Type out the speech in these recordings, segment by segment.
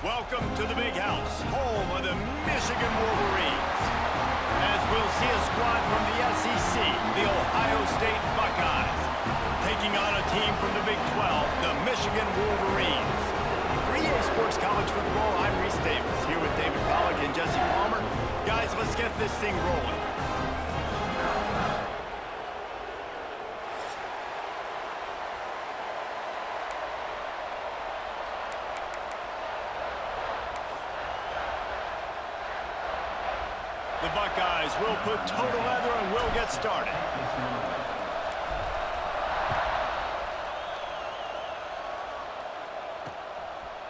Welcome to the Big House, home of the Michigan Wolverines. As we'll see a squad from the SEC, the Ohio State Buckeyes, taking on a team from the Big 12, the Michigan Wolverines. For EA Sports College Football, I'm Reese Davis, here with David Pollack and Jesse Palmer. Guys, let's get this thing rolling. The Buckeyes will put total leather and will get started.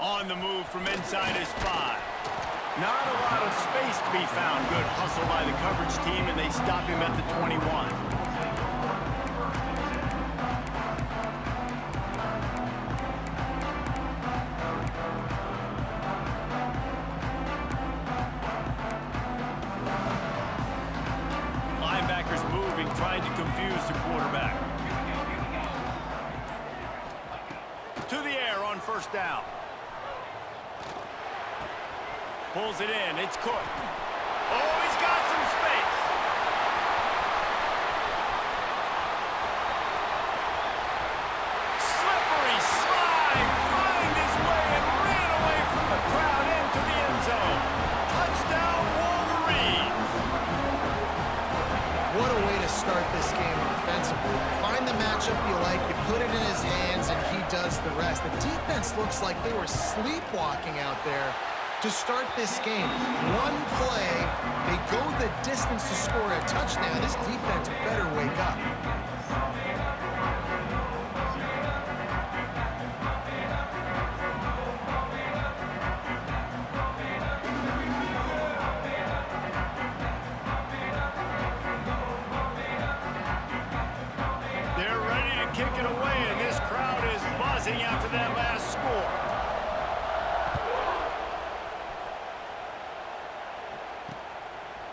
On the move from inside is 5. Not a lot of space to be found. Good hustle by the coverage team, and they stop him at the 21. Trying to confuse the quarterback. To the air on first down. Pulls it in. It's Cook. Oh, he's got some space. Slippery slide. Find his way and ran away from the crowd into the end zone. Touchdown, Wolverines. What a way to start this game offensively. Find the matchup you like, you put it in his hands, and he does the rest. The defense looks like they were sleepwalking out there to start this game. One play, they go the distance to score a touchdown. This defense better wake up. Kick it away, and this crowd is buzzing after that last score.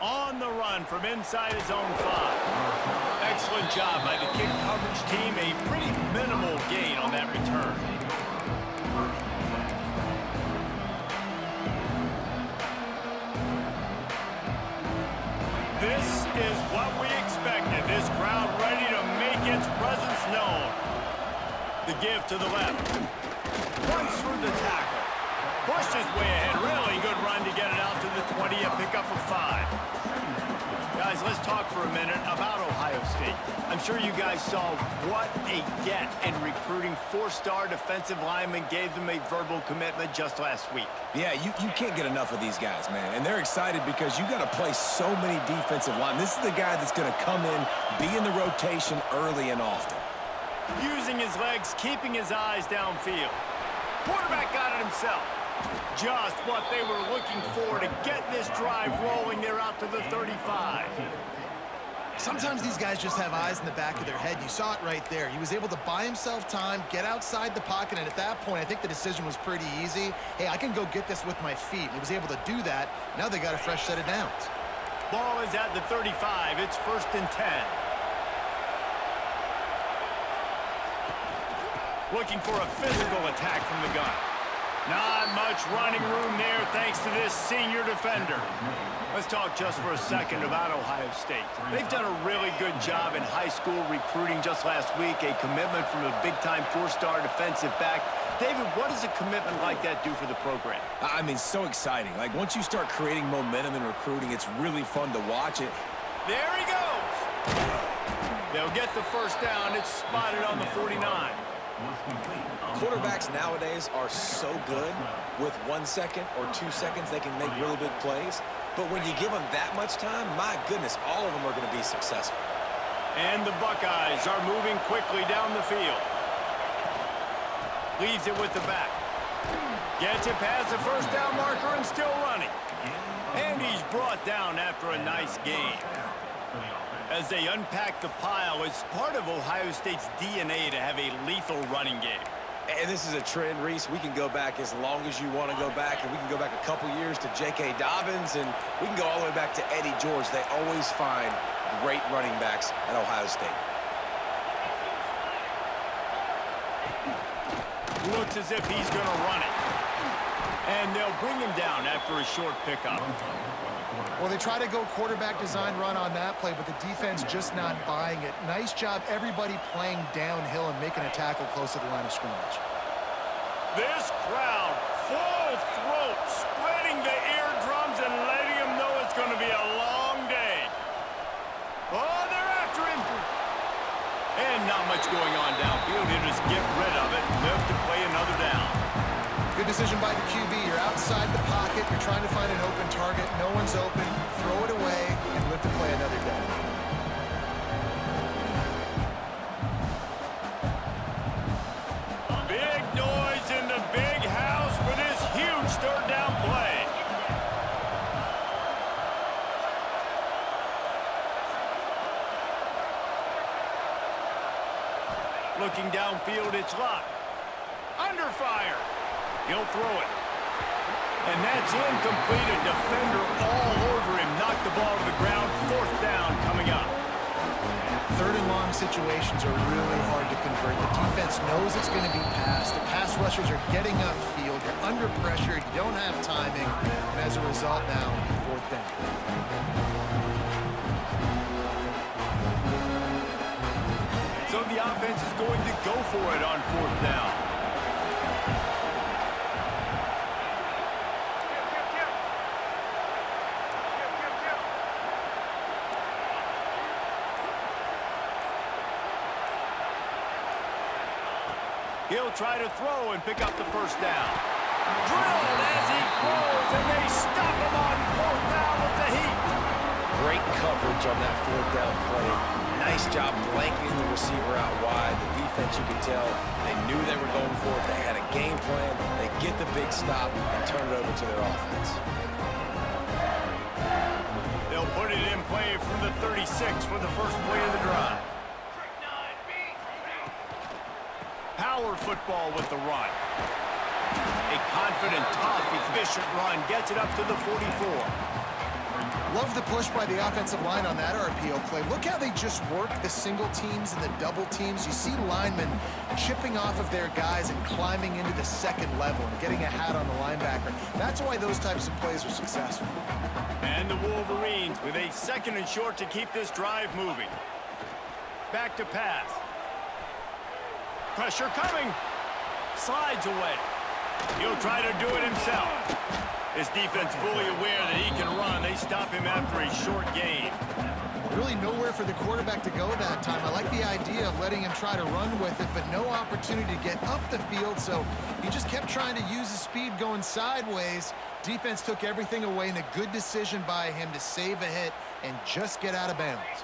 On the run from inside his own 5. Excellent job by the kick coverage team. A pretty minimal gain on that return. This is what we expected. This crowd ready to make its presence known. The give to the left. Runs through the tackle. Pushed his way ahead. Really good run to get it out to the 20 and pick up a 5. Guys, let's talk for a minute about Ohio State. I'm sure you guys saw what a get in recruiting 4-star defensive linemen gave them a verbal commitment just last week. Yeah, you can't get enough of these guys, man. And they're excited because you got to play so many defensive linemen. This is the guy that's going to come in, be in the rotation early and often. Using his legs, keeping his eyes downfield. Quarterback got it himself. Just what they were looking for to get this drive rolling. They're out to the 35. Sometimes these guys just have eyes in the back of their head. You saw it right there. He was able to buy himself time, get outside the pocket, and at that point, I think the decision was pretty easy. Hey, I can go get this with my feet. He was able to do that. Now they got a fresh set of downs. Ball is at the 35. It's 1st and 10. Looking for a physical attack from the gun. Not much running room there thanks to this senior defender. Let's talk just for a second about Ohio State. They've done a really good job in high school recruiting just last week, a commitment from a big-time 4-star defensive back. David, what does a commitment like that do for the program? I mean, so exciting. Like, once you start creating momentum in recruiting, it's really fun to watch it. There he goes. They'll get the first down. It's spotted on the 49. Quarterbacks nowadays are so good. With 1 second or 2 seconds, they can make really big plays. But when you give them that much time, my goodness, all of them are going to be successful. And the Buckeyes are moving quickly down the field. Leaves it with the back. Gets it past the first down marker and still running. And he's brought down after a nice gain. As they unpack the pile, it's part of Ohio State's DNA to have a lethal running game. And this is a trend, Reese. We can go back as long as you want to go back, and we can go back a couple years to J.K. Dobbins, and we can go all the way back to Eddie George. They always find great running backs at Ohio State. Looks as if he's going to run it. And they'll they'll bring him down after a short pickup. Well, they try to go quarterback design run on that play, but the defense just not buying it. Nice job, everybody playing downhill and making a tackle close to the line of scrimmage. This crowd, full throat, spreading the eardrums and letting them know it's going to be a long day. Oh, they're after him. And not much going on downfield. He'll just get rid of it, live to play another down. Good decision by the QB. You're outside the pocket. You're trying to find an open target. No one's open. Throw it away and live to play another day. Big noise in the big house for this huge third down play. Looking downfield, it's Luck. Under fire. He'll throw it. And that's incomplete. A defender all over him. Knocked the ball to the ground. Fourth down coming up. Third and long situations are really hard to convert. The defense knows it's going to be passed. The pass rushers are getting upfield. You're under pressure. You don't have timing. And as a result now, fourth down. So the offense is going to go for it on fourth down. He'll try to throw and pick up the first down. Drilled as he throws, and they stop him on fourth down with the heat. Great coverage on that fourth down play. Nice job blanketing the receiver out wide. The defense, you could tell, they knew they were going for it. They had a game plan. They get the big stop and turn it over to their offense. They'll put it in play from the 36 for the first play of the drive. Power football with the run. A confident, tough, efficient run gets it up to the 44. Love the push by the offensive line on that RPO play. Look how they just work the single teams and the double teams. You see linemen chipping off of their guys and climbing into the second level and getting a hat on the linebacker. That's why those types of plays are successful. And the Wolverines with a second and short to keep this drive moving. Back to pass. Pressure coming. Slides away. He'll try to do it himself. His defense fully aware that he can run. They stop him after a short gain. Really nowhere for the quarterback to go that time. I like the idea of letting him try to run with it, but no opportunity to get up the field, so he just kept trying to use his speed going sideways. Defense took everything away, and a good decision by him to save a hit and just get out of bounds.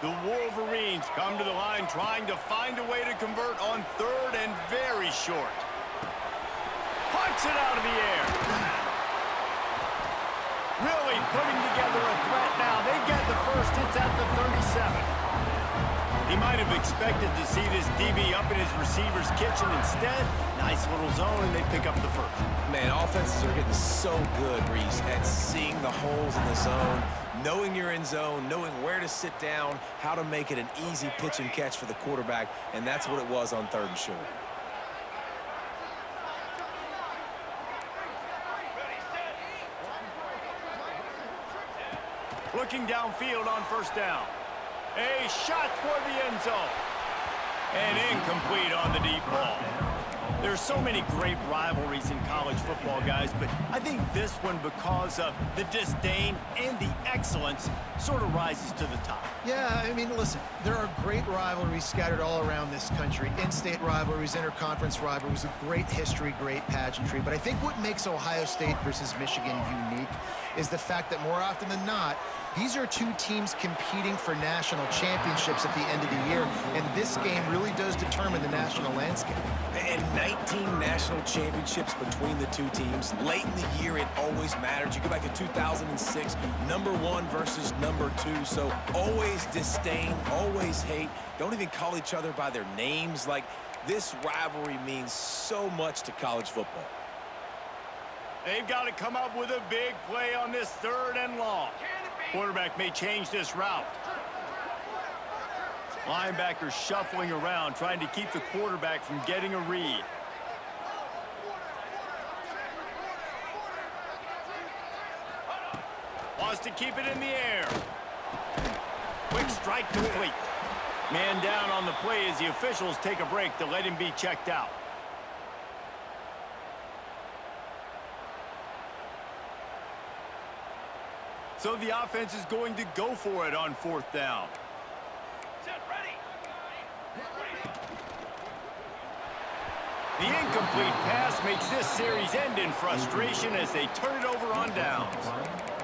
The Wolverines come to the line trying to find a way to convert on third and very short. Punts it out of the air. Really putting together a threat now. They get the first. It's at the 37. He might have expected to see this DB up in his receiver's kitchen. Instead, nice little zone, and they pick up the first. Man, offenses are getting so good, Reese, at seeing the holes in the zone, knowing you're in zone, knowing where to sit down, how to make it an easy pitch and catch for the quarterback, and that's what it was on third and short. Looking downfield on first down. A shot toward the end zone. And incomplete on the deep ball. There's so many great rivalries in college football, guys, but I think this one, because of the disdain and the excellence, sort of rises to the top. Yeah, I mean, listen, there are great rivalries scattered all around this country. In-state rivalries, interconference rivalries, a great history, great pageantry. But I think what makes Ohio State versus Michigan unique is the fact that more often than not, these are two teams competing for national championships at the end of the year, and this game really does determine the national landscape. And 19 national championships between the two teams. Late in the year, it always matters. You go back to 2006, number one versus number two. So always disdain, always hate. Don't even call each other by their names. Like, this rivalry means so much to college football. They've got to come up with a big play on this third and long. Quarterback may change this route. Linebackers shuffling around, trying to keep the quarterback from getting a read. Wants to keep it in the air. Quick strike complete. Man down on the play as the officials take a break to let him be checked out. So the offense is going to go for it on 4th down. The incomplete pass makes this series end in frustration as they turn it over on downs.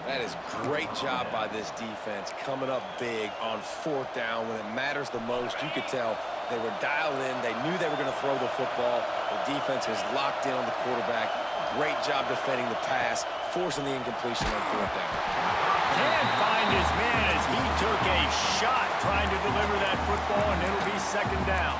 That is great job by this defense, coming up big on 4th down when it matters the most. You could tell they were dialed in. They knew they were going to throw the football. The defense was locked in on the quarterback. Great job defending the pass, forcing the incompletion on 4th down. Can't find his man as he took a shot trying to deliver that football, and it'll be 2nd down.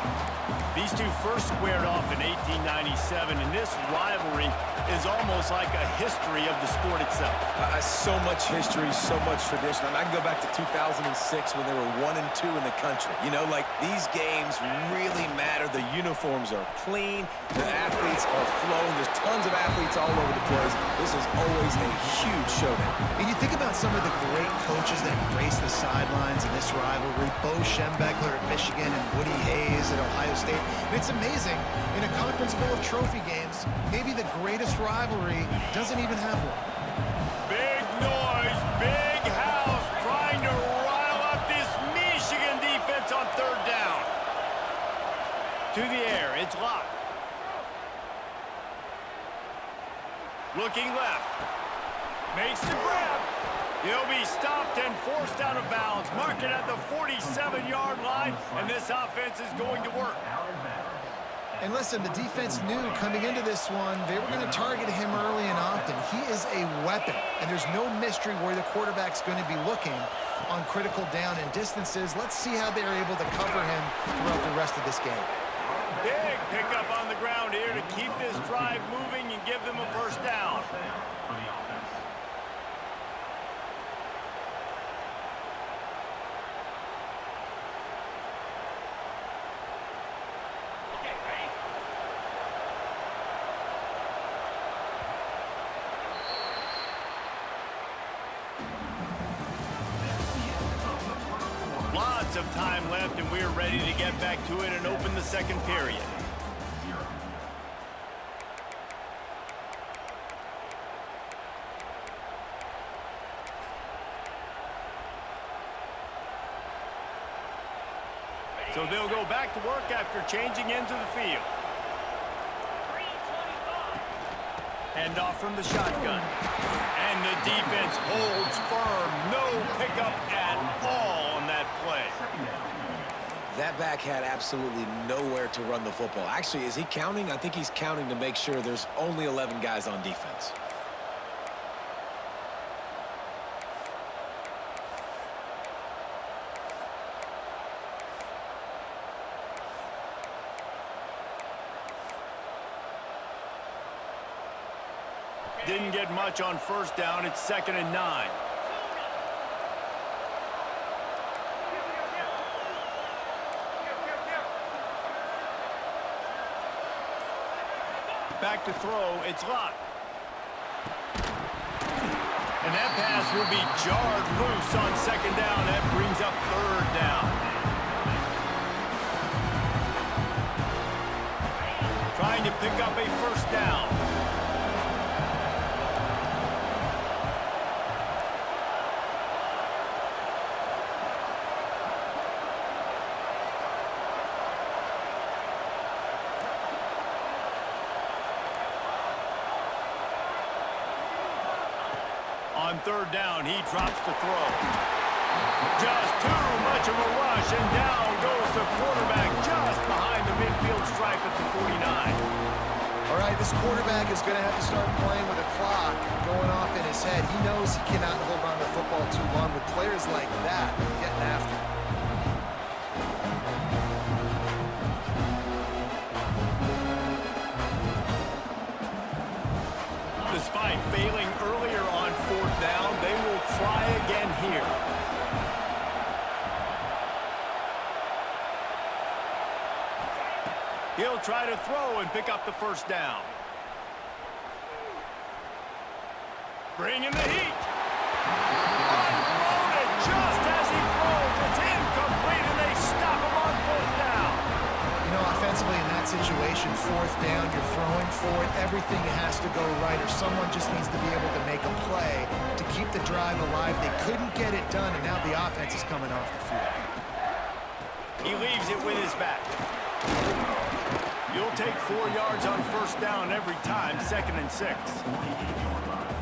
These two first squared off in 1897, and this rivalry is almost like a history of the sport itself. So much history, so much tradition. I can go back to 2006 when they were 1-2 in the country. You know, like, these games really matter. The uniforms are clean. The athletes are flowing. There's tons of athletes all over the place. This is always a huge showdown. And you think about some of the great coaches that grace the sidelines in this rivalry. Bo Schembechler at Michigan and Woody Hayes at Ohio State. And it's amazing, in a conference full of trophy games, maybe the greatest rivalry doesn't even have one. Big noise, big house, trying to rile up this Michigan defense on 3rd down. To the air, it's locked. Looking left. Makes the grab. He'll be stopped and forced out of bounds. Mark it at the 47-yard line, and this offense is going to work. And listen, the defense knew coming into this one, they were going to target him early and often. He is a weapon, and there's no mystery where the quarterback's going to be looking on critical down and distances. Let's see how they're able to cover him throughout the rest of this game. Big pickup on the ground here to keep this drive moving and give them a 1st down. Lots of time left, and we're ready to get back to it and open the 2nd period. So they'll go back to work after changing into the field. Hand off from the shotgun. And the defense holds firm. No pickup at all on that play. That back had absolutely nowhere to run the football. Actually, is he counting? I think he's counting to make sure there's only 11 guys on defense. Didn't get much on 1st down. It's 2nd and 9. Back to throw. It's locked. And that pass will be jarred loose on 2nd down. That brings up 3rd down. Trying to pick up a 1st down. On 3rd down, he drops the throw. Just too much of a rush, and down goes the quarterback just behind the midfield stripe at the 49. All right, this quarterback is going to have to start playing with a clock going off in his head. He knows he cannot hold on to the football too long with players like that getting after him. Despite failing earlier on 4th down, they will try again here. He'll try to throw and pick up the 1st down. Bringing the heat. that situation, fourth down, you're throwing for it, everything has to go right, or someone just needs to be able to make a play to keep the drive alive. They couldn't get it done, and now the offense is coming off the field. He leaves it with his back. You'll take 4 yards on first down every time, 2nd and 6.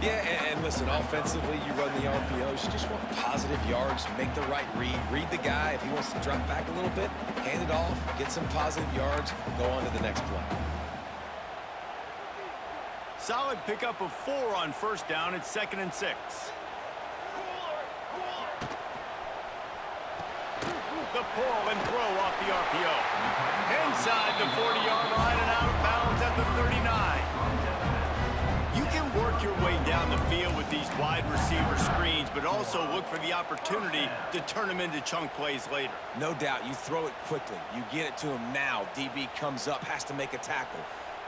Yeah, and listen, offensively, you run the RPOs. You just want positive yards, make the right read the guy. If he wants to drop back a little bit, hand it off, get some positive yards, go on to the next play. Solid pickup of 4 on first down. It's 2nd and 6. The pull and throw off the RPO. Inside the 40-yard line and out of bounds at the 39. You can work your way down the field with these wide receiver screens, but also look for the opportunity to turn them into chunk plays later. No doubt, you throw it quickly. You get it to him now. DB comes up, has to make a tackle.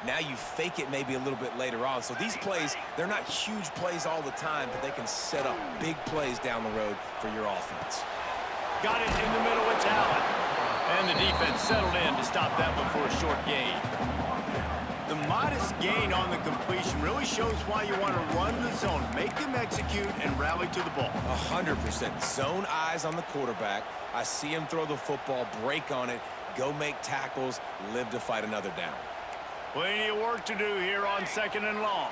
Now you fake it maybe a little bit later on. So these plays, they're not huge plays all the time, but they can set up big plays down the road for your offense. Got it in the middle, it's Allen. And the defense settled in to stop that one for a short gain. The modest gain on the completion really shows why you want to run the zone, make him execute, and rally to the ball. 100%. Zone eyes on the quarterback. I see him throw the football, break on it, go make tackles, live to fight another down. Plenty of work to do here on 2nd and long.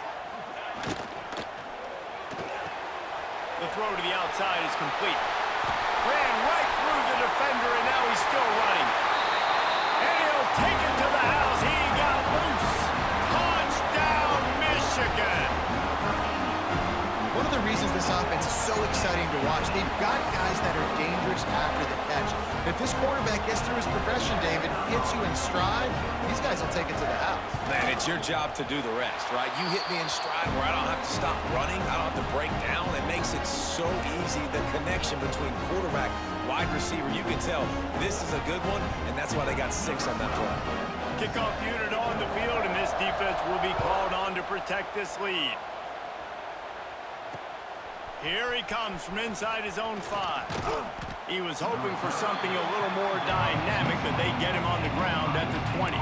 The throw to the outside is complete. Ran right through the defender, and now he's still running. And he'll take it to the house. He got loose. Touchdown, Michigan. One of the reasons this offense is so exciting to watch, they've got guys that are dangerous after the catch. If this quarterback gets through his progression, David, hits you in stride, these guys will take it to the house. Man, it's your job to do the rest, right? You hit me in stride where I don't have to stop running, I don't have to break down. It makes it so easy, the connection between quarterback, wide receiver. You can tell this is a good one, and that's why they got 6 on that play. Kickoff unit on the field, and this defense will be called on to protect this lead. Here he comes from inside his own 5. He was hoping for something a little more dynamic, but they get him on the ground at the 20.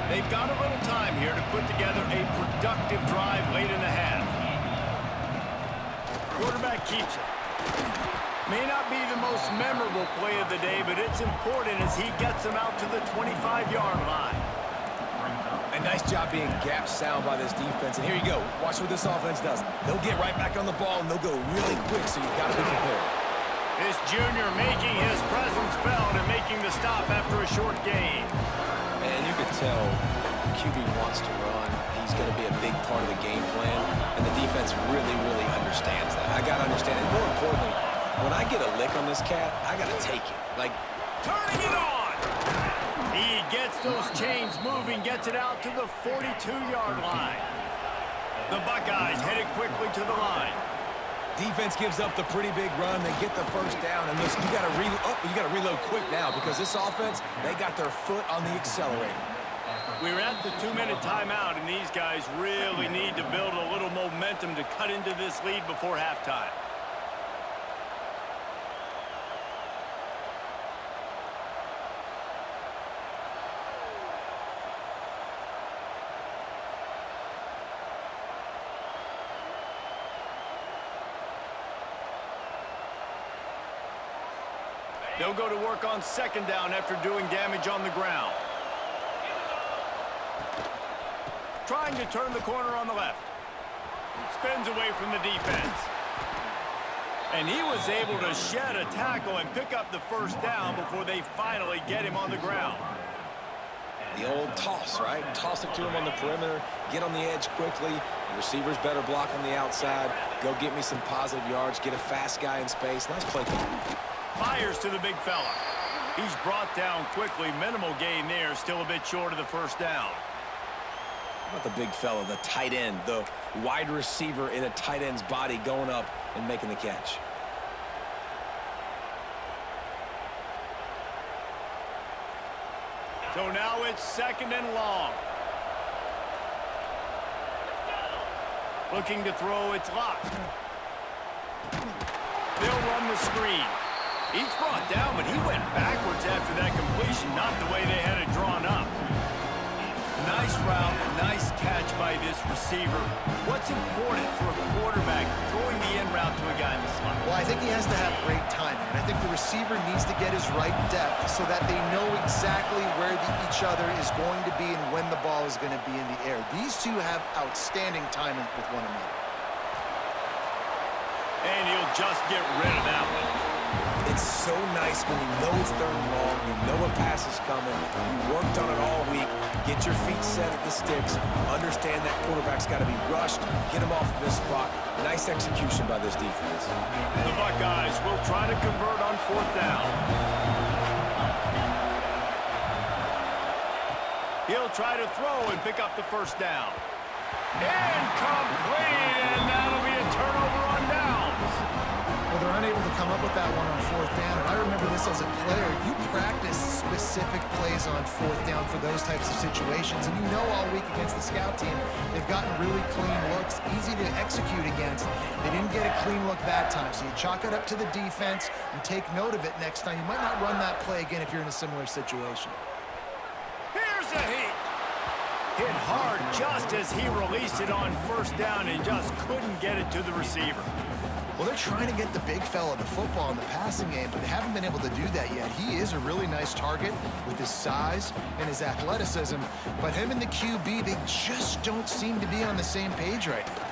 They've got a little time here to put together a productive drive late in the half. Quarterback keeps it. May not be the most memorable play of the day, but it's important as he gets them out to the 25-yard line. A nice job being gap sound by this defense. And here you go. Watch what this offense does. They'll get right back on the ball, and they'll go really quick, so you've got to be prepared. This junior making his presence felt and making the stop after a short gain. And you can tell the QB wants to run. He's going to be a big part of the game plan, and the defense really, really understands that. I got to understand it. More importantly, when I get a lick on this cat, I got to take it. Like, turning it on! He gets those chains moving, gets it out to the 42-yard line. The Buckeyes headed quickly to the line. defense gives up the pretty big run. They get the first down, and listen, you got to reload quick now because this offense, they got their foot on the accelerator. We're at the 2-minute timeout, and these guys really need to build a little momentum to cut into this lead before halftime. They'll go to work on second down after doing damage on the ground. Trying to turn the corner on the left. Spins away from the defense. And he was able to shed a tackle and pick up the first down before they finally get him on the ground. The old toss, right? Toss it to him on the perimeter, get on the edge quickly. The receivers better block on the outside. Go get me some positive yards, get a fast guy in space. Nice play. Fires to the big fella. He's brought down quickly. Minimal gain there, still a bit short of the first down. How about the big fella, the tight end, the wide receiver in a tight end's body going up and making the catch. So now it's second and long. Looking to throw, it's locked. They'll run the screen. He's brought down, but he went backwards after that completion, not the way they had it drawn up. Nice route, nice catch by this receiver. What's important for a quarterback throwing the in route to a guy in the slot? Well, I think he has to have great timing. And I think the receiver needs to get his right depth so that they know exactly where each other is going to be and when the ball is going to be in the air. These two have outstanding timing with one another. And he'll just get rid of that one. It's so nice when you know it's third and long, you know a pass is coming, you worked on it all week, get your feet set at the sticks, understand that quarterback's got to be rushed, get him off of this spot. Nice execution by this defense. The Buckeyes will try to convert on fourth down. He'll try to throw and pick up the first down. Incomplete, and that'll be a turnover on downs. Well, they're unable to come up with that one on fourth down. And I remember this as a player. You practice specific plays on fourth down for those types of situations. And you know all week against the scout team, they've gotten really clean looks, easy to execute against. They didn't get a clean look that time. So you chalk it up to the defense and take note of it next time. You might not run that play again if you're in a similar situation. Here's a heat. Hit hard just as he released it on first down and just couldn't get it to the receiver. Well, they're trying to get the big fella the football in the passing game, but they haven't been able to do that yet. He is a really nice target with his size and his athleticism, but him and the QB, they just don't seem to be on the same page right now.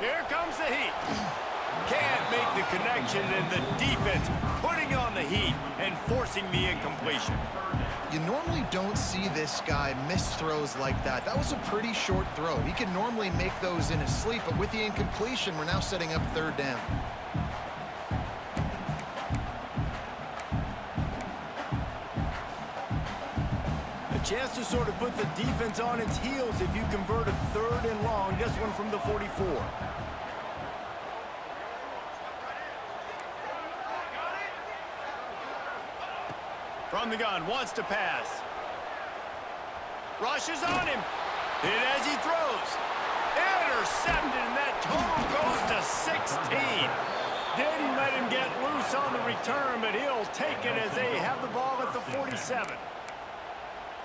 Here comes the heat. Can't make the connection, and the defense putting on the heat and forcing the incompletion. You normally don't see this guy miss throws like that. That was a pretty short throw. He can normally make those in his sleep, but with the incompletion, we're now setting up third down. A chance to sort of put the defense on its heels if you convert a third and long. This one from the 44. From the gun, wants to pass. Rushes on him. Hit as he throws. Intercepted, and that total goes to 16. Didn't let him get loose on the return, but he'll take it as they have the ball at the 47.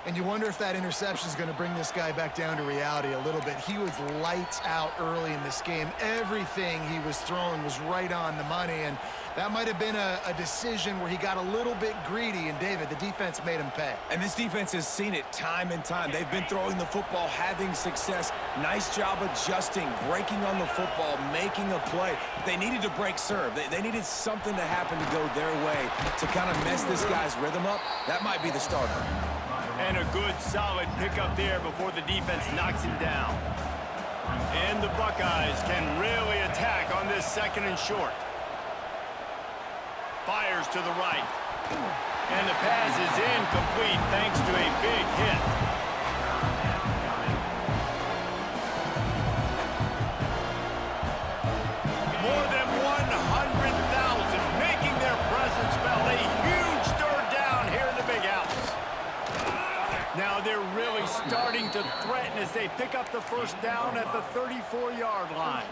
And you wonder if that interception is going to bring this guy back down to reality a little bit. He was lights out early in this game. Everything he was throwing was right on the money, and that might have been a decision where he got a little bit greedy, and David, the defense made him pay. And this defense has seen it time and time. They've been throwing the football, having success. Nice job adjusting, breaking on the football, making a play. They needed to break serve. They needed something to happen to go their way to kind of mess this guy's rhythm up. That might be the starter. And a good, solid pickup there before the defense knocks him down. And the Buckeyes can really attack on this second and short. Fires to the right. And the pass is incomplete thanks to a big hit. More than 100,000 making their presence felt. A huge third down here in the big house. Now they're really starting to threaten as they pick up the first down at the 34-yard line.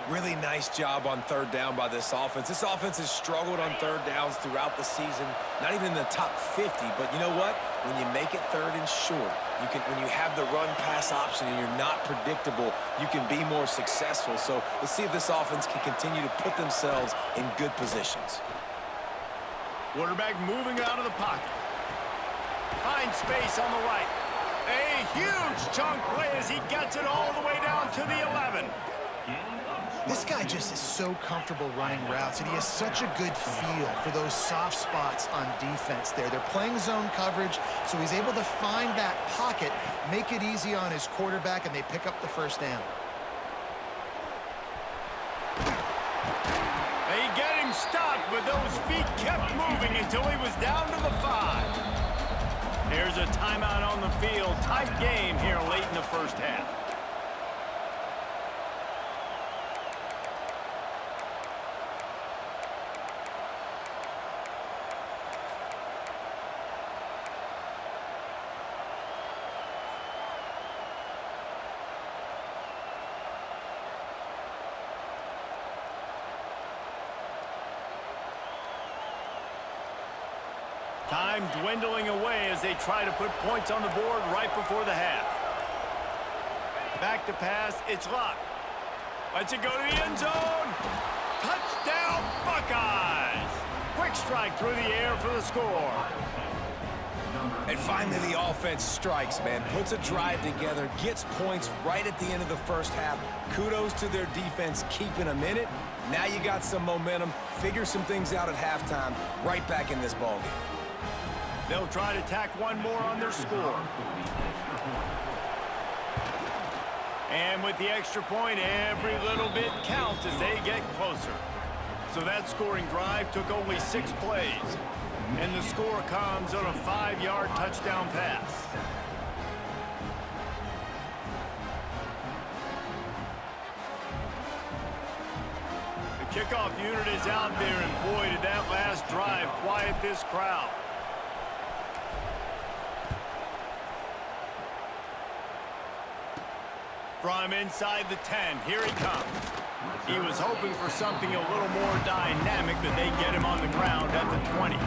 Really nice job on third down by this offense. This offense has struggled on third downs throughout the season, not even in the top 50. But you know what? When you make it third and short, when you have the run-pass option and you're not predictable, you can be more successful. So let's see if this offense can continue to put themselves in good positions. Quarterback moving out of the pocket. Finds space on the right. A huge chunk play as he gets it all the way down to the 11. This guy just is so comfortable running routes, and he has such a good feel for those soft spots on defense there. They're playing zone coverage, so he's able to find that pocket, make it easy on his quarterback, and they pick up the first down. They get him stopped, but those feet kept moving until he was down to the 5. Here's a timeout on the field. Tight game here late in the first half. Time dwindling away as they try to put points on the board right before the half. Back to pass, it's Luck. Lets it go to the end zone. Touchdown, Buckeyes! Quick strike through the air for the score. And finally, the offense strikes, man. Puts a drive together, gets points right at the end of the first half. Kudos to their defense keeping them in it. Now you got some momentum. Figure some things out at halftime. Right back in this ballgame. They'll try to tack one more on their score. And with the extra point, every little bit counts as they get closer. So that scoring drive took only 6 plays. And the score comes on a 5-yard touchdown pass. The kickoff unit is out there, and boy, did that last drive quiet this crowd. From inside the 10, here he comes. He was hoping for something a little more dynamic, but they get him on the ground at the 20.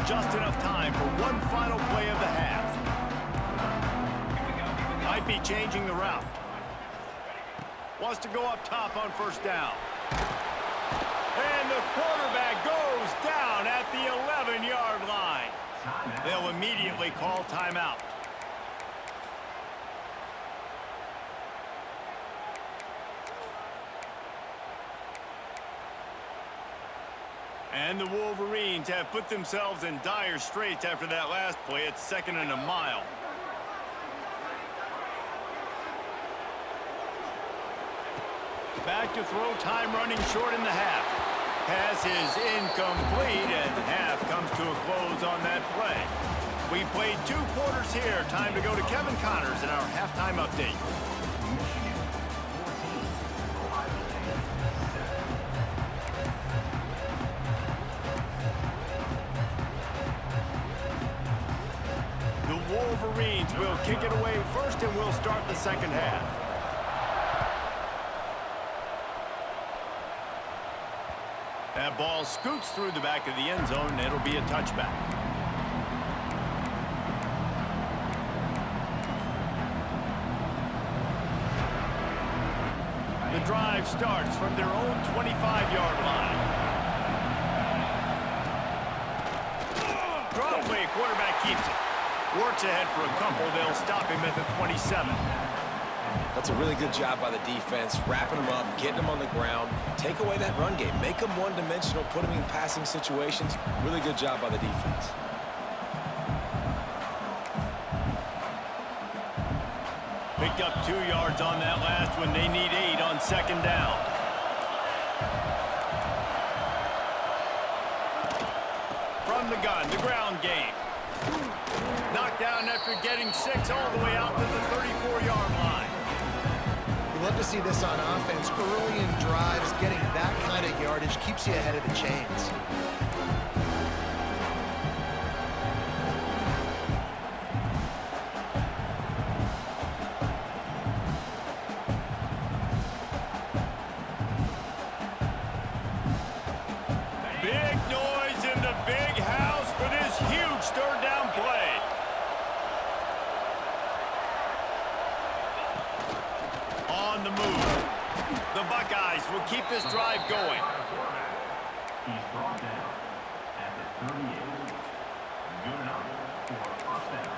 Just enough time for one final play of the half. Might be changing the route. Wants to go up top on first down. And the quarterback goes down at the 11-yard line. They'll immediately call timeout. And the Wolverines have put themselves in dire straits after that last play. It's 2nd and a mile. Back to throw, time running short in the half. Pass is incomplete, and half comes to a close on that play. We've played 2 quarters here. Time to go to Kevin Connors in our halftime update. The Wolverines will kick it away first, and we'll start the second half. That ball scoots through the back of the end zone, and it'll be a touchback. The drive starts from their own 25-yard line. Drop play, quarterback keeps it. Works ahead for a couple. They'll stop him at the 27. That's a really good job by the defense, wrapping them up, getting them on the ground. Take away that run game. Make them one-dimensional, put them in passing situations. Really good job by the defense. Picked up 2 yards on that last one. They need 8 on second down. From the gun, the ground game. Knocked down after getting 6 all the way out to the 34-yard line. You love to see this on offense. Early in drives, getting that kind of yardage keeps you ahead of the chains. Big noise in the big house for this huge third down play. On the move. The Buckeyes will keep this drive going. He's brought down at the 38. Good enough for a first down.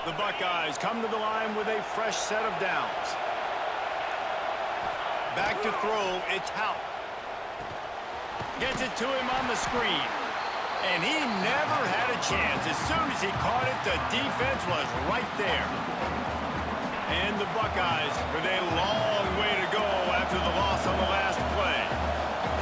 The Buckeyes come to the line with a fresh set of downs. Back to throw, it's Houck. Gets it to him on the screen. And he never had a chance. As soon as he caught it, the defense was right there. And the Buckeyes with a long way to go after the loss on the last play.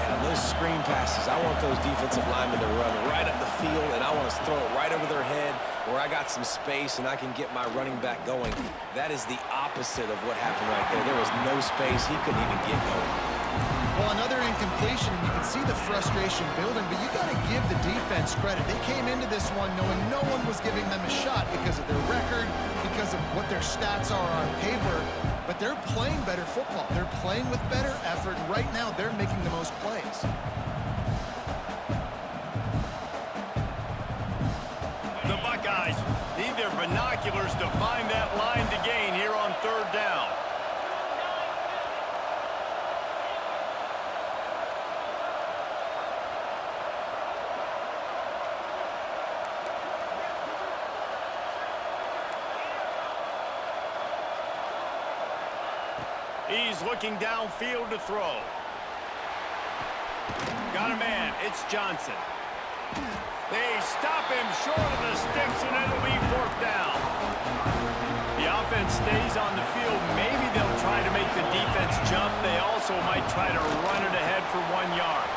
And Those screen passes, I want those defensive linemen to run right up the field, and I want to throw it right over their head where I got some space and I can get my running back going. That is the opposite of what happened right there. There was no space. He couldn't even get going. Well, another incompletion, and you can see the frustration building, but you got to give the defense credit. They came into this one knowing no one was giving them a shot because of their record, because of what their stats are on paper, but they're playing better football. They're playing with better effort. Right now, they're making the most plays. The Buckeyes need their binoculars to find that line to gain here on third down. He's looking downfield to throw. Got a man. It's Johnson. They stop him short of the sticks, and it'll be fourth down. The offense stays on the field. Maybe they'll try to make the defense jump. They also might try to run it ahead for 1 yard.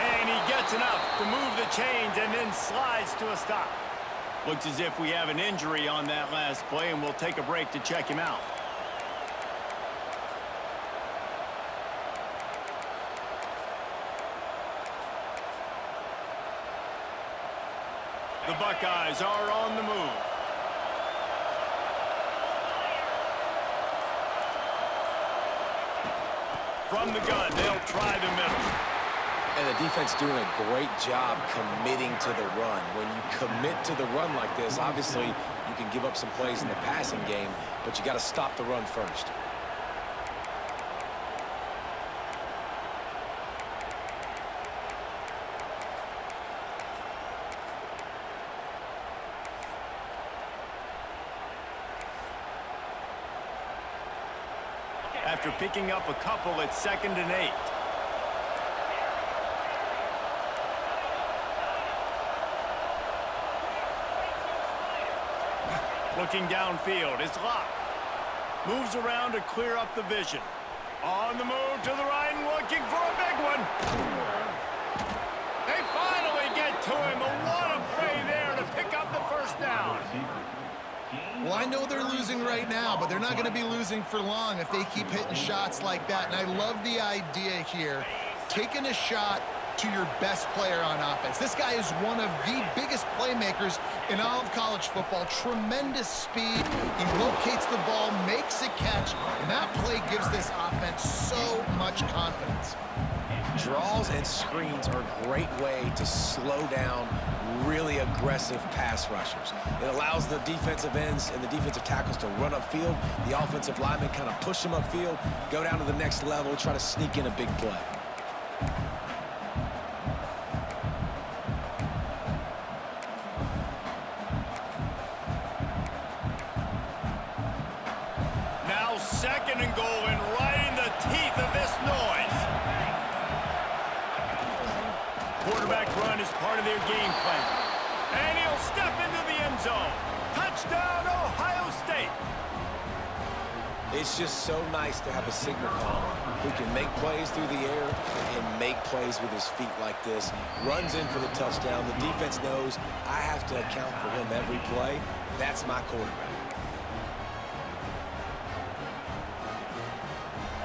And he gets enough to move the chains and then slides to a stop. Looks as if we have an injury on that last play, and we'll take a break to check him out. The Buckeyes are on the move. From the gun, they'll try the middle. And the defense doing a great job committing to the run. When you commit to the run like this, obviously you can give up some plays in the passing game, but you got to stop the run first. After picking up a couple, it's 2nd and 8. Looking downfield, it's locked. Moves around to clear up the vision. On the move to the right and looking for a big one. They finally get to him. What a play there to pick up the first down. Well, I know they're losing right now, but they're not going to be losing for long if they keep hitting shots like that. And I love the idea here, taking a shot to your best player on offense. This guy is one of the biggest playmakers in all of college football. Tremendous speed. He locates the ball, makes a catch, and that play gives this offense so much confidence. Draws and screens are a great way to slow down really aggressive pass rushers. It allows the defensive ends and the defensive tackles to run upfield. The offensive linemen kind of push them upfield, go down to the next level, try to sneak in a big play. Now 2nd and goal, and right in the teeth of this noise. Quarterback run is part of their game plan. And he'll step into the end zone. Touchdown, Ohio State. It's just so nice to have a signal call who can make plays through the air and make plays with his feet like this. Runs in for the touchdown. The defense knows I have to account for him every play. That's my quarterback.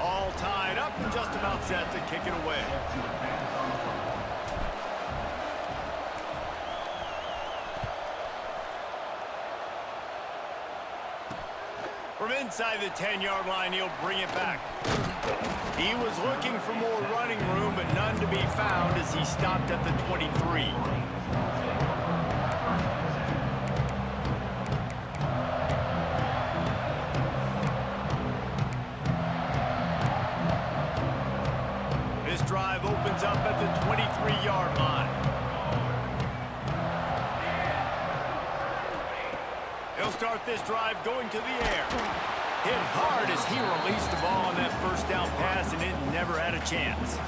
All tied up and just about set to kick it away. From inside the 10-yard line, he'll bring it back. He was looking for more running room, but none to be found as he stopped at the 23. This drive opens up at the 23-yard line. He'll start this drive going to the air. Hit hard as he released the ball on that first down pass, and it never had a chance.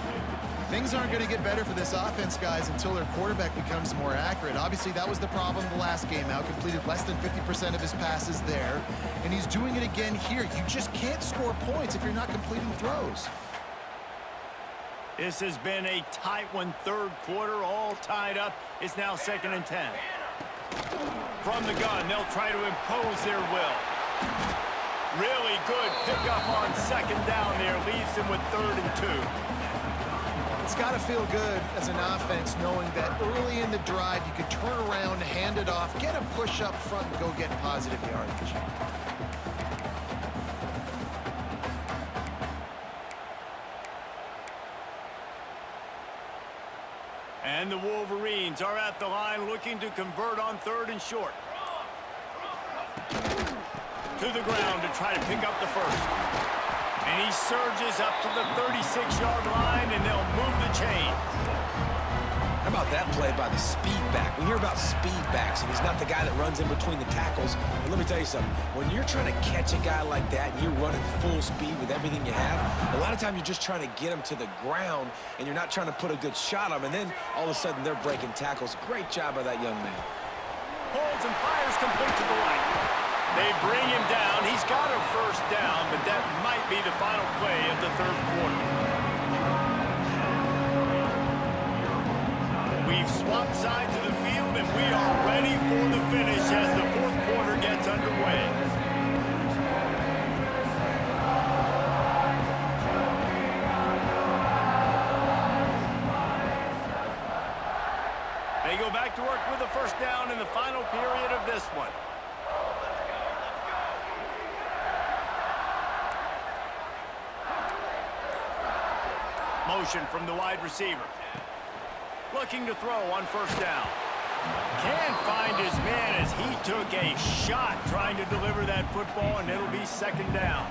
Things aren't going to get better for this offense, guys, until their quarterback becomes more accurate. Obviously, that was the problem the last game out. Completed less than 50% of his passes there, and he's doing it again here. You just can't score points if you're not completing throws. This has been a tight one, third quarter, all tied up. It's now 2nd and 10. From the gun, they'll try to impose their will. Really good pickup on 2nd down there. Leaves them with 3rd and 2. It's got to feel good as an offense knowing that early in the drive you could turn around, hand it off, get a push up front, and go get positive yardage. And the Wolverines are at the line looking to convert on 3rd and short. To the ground to try to pick up the first. And he surges up to the 36-yard line, and they'll move the chains. How about that play by the speed back? We hear about speed backs, and he's not the guy that runs in between the tackles. But let me tell you something. When you're trying to catch a guy like that and you're running full speed with everything you have, a lot of times you're just trying to get him to the ground, and you're not trying to put a good shot on him. And then all of a sudden they're breaking tackles. Great job by that young man. Holds and fires complete to the right. They bring him down. He's got a first down, but that might be the final play of the third quarter. We've swapped sides of the field, and we are ready for the finish as the fourth quarter gets underway. They go back to work with a first down in the final period of this one. Motion from the wide receiver. Looking to throw on first down. Can't find his man as he took a shot trying to deliver that football, and it'll be 2nd down.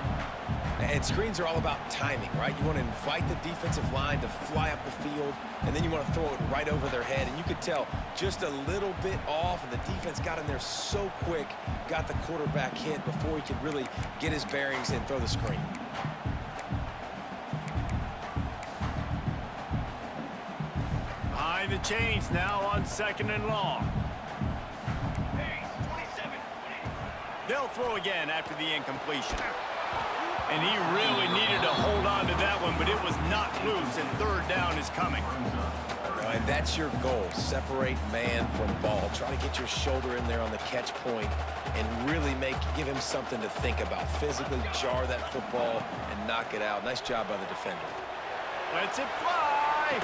And screens are all about timing, right? You want to invite the defensive line to fly up the field, and then you want to throw it right over their head. And you could tell just a little bit off, and the defense got in there so quick, got the quarterback hit before he could really get his bearings and throw the screen. Behind the chains now on 2nd and long. They'll throw again after the incompletion. And he really needed to hold on to that one, but it was not loose, and 3rd down is coming. And that's your goal. Separate man from ball. Try to get your shoulder in there on the catch point and really give him something to think about. Physically jar that football and knock it out. Nice job by the defender. Lets it fly.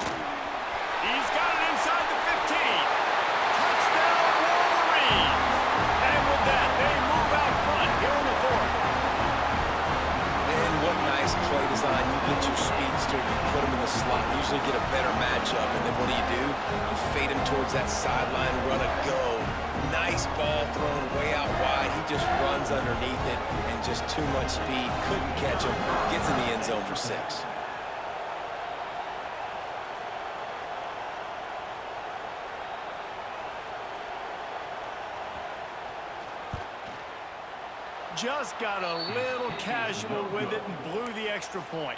He's got it inside the 15. Touchdown, Wolverines. And with that, they move out front here in the 4th. And what nice play design. You get your speedster, you put him in the slot, usually get a better matchup. And then what do? You fade him towards that sideline, run a go. Nice ball thrown way out wide. He just runs underneath it and just too much speed. Couldn't catch him. Gets in the end zone for 6. Just got a little casual with it and blew the extra point.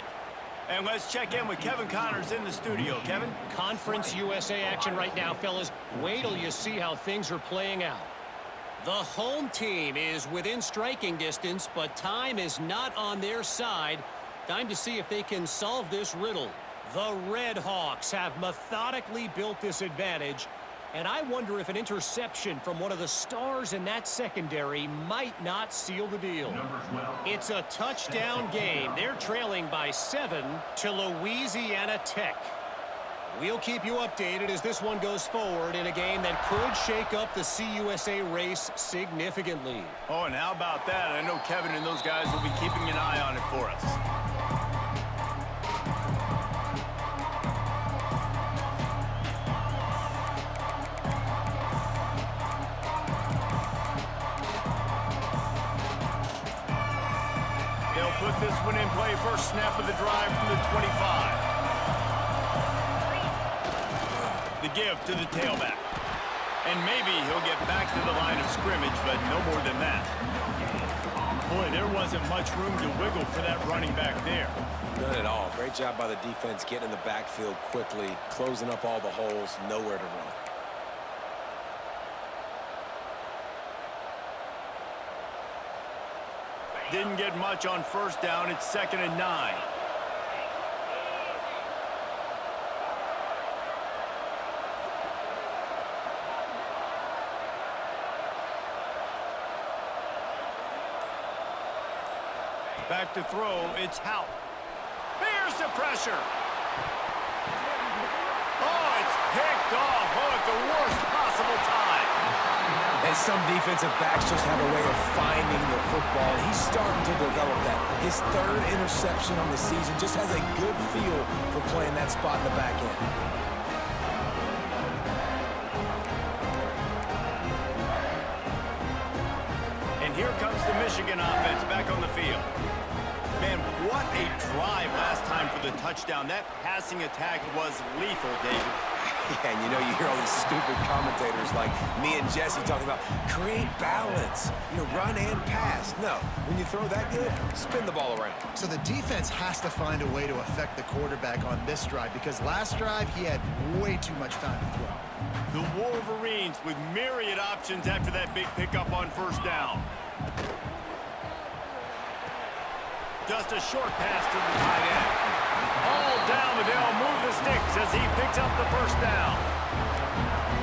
And let's check in with Kevin Connors in the studio. Kevin? Conference USA action right now, fellas. Wait till you see how things are playing out. The home team is within striking distance, but time is not on their side. Time to see if they can solve this riddle. The Red Hawks have methodically built this advantage, and I wonder if an interception from one of the stars in that secondary might not seal the deal. It's a touchdown game. They're trailing by 7 to Louisiana Tech. We'll keep you updated as this one goes forward in a game that could shake up the CUSA race significantly. Oh, and how about that? I know Kevin and those guys will be keeping an eye on it for us. They'll put this one in play. First snap of the drive from the 25. The give to the tailback. And maybe he'll get back to the line of scrimmage, but no more than that. Boy, there wasn't much room to wiggle for that running back there. None at all. Great job by the defense getting in the backfield quickly, closing up all the holes, nowhere to run. Didn't get much on first down. It's 2nd and 9. Back to throw, it's Houck. Here's the pressure. Oh, it's picked off. Oh, at the worst possible time. And some defensive backs just have a way of finding the football. He's starting to develop that. His third interception on the season just has a good feel for playing that spot in the back end. And here comes the Michigan offense back on the field. Man, what a drive last time for the touchdown. That passing attack was lethal, David. Yeah, and you know, you hear all these stupid commentators like me and Jesse talking about create balance, run and pass. No, when you throw that good, spin the ball around. So the defense has to find a way to affect the quarterback on this drive because last drive he had way too much time to throw. The Wolverines with myriad options after that big pickup on first down. Just a short pass to the tight end. All down, they'll move the sticks as he picks up the first down.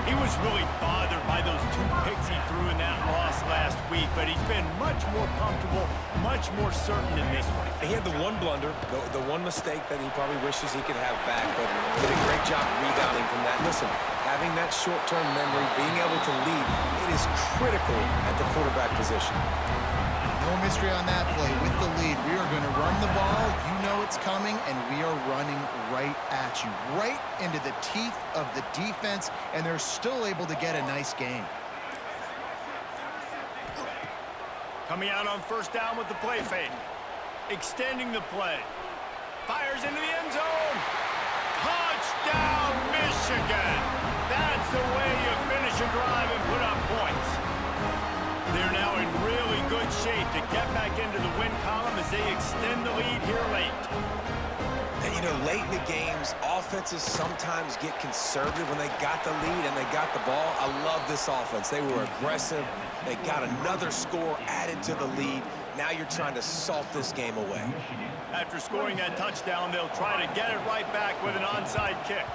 He was really bothered by those 2 picks he threw in that loss last week, but he's been much more comfortable, much more certain in this one. He had the one blunder, the one mistake that he probably wishes he could have back, but did a great job rebounding from that. Listen, having that short-term memory, being able to lead, it is critical at the quarterback position. No mystery on that play. With the lead, we are going to run the ball. You know it's coming, and we are running right at you, right into the teeth of the defense, and they're still able to get a nice game. Coming out on first down with the play fake. Extending the play. Fires into the end zone. Touchdown, Michigan. That's the way you finish a drive and put up points. They're now in really good shape to get back into the win column as they extend the lead here late. And late in the games, offenses sometimes get conservative when they got the lead and they got the ball. I love this offense. They were aggressive. They got another score added to the lead. Now you're trying to salt this game away. After scoring that touchdown, they'll try to get it right back with an onside kick.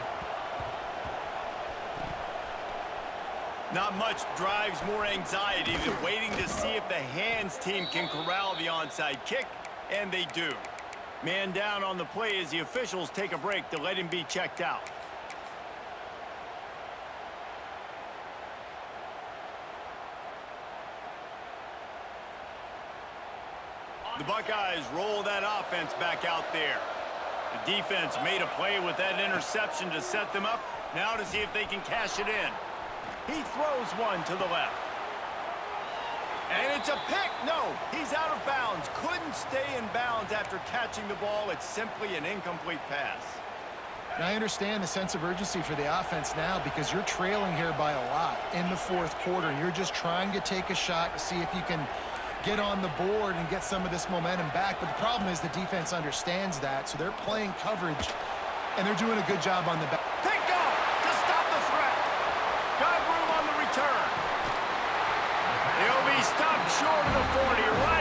Not much drives more anxiety than waiting to see if the hands team can corral the onside kick, and they do. Man down on the play as the officials take a break to let him be checked out. The Buckeyes roll that offense back out there. The defense made a play with that interception to set them up. Now to see if they can cash it in. He throws one to the left. And it's a pick. No, he's out of bounds. Couldn't stay in bounds after catching the ball. It's simply an incomplete pass. Now, I understand the sense of urgency for the offense now because you're trailing here by a lot in the fourth quarter. And you're just trying to take a shot to see if you can get on the board and get some of this momentum back. But the problem is the defense understands that, so they're playing coverage, and they're doing a good job on the back. Picked off to stop the threat. Got room on the return. He'll be stopped short of the 40, right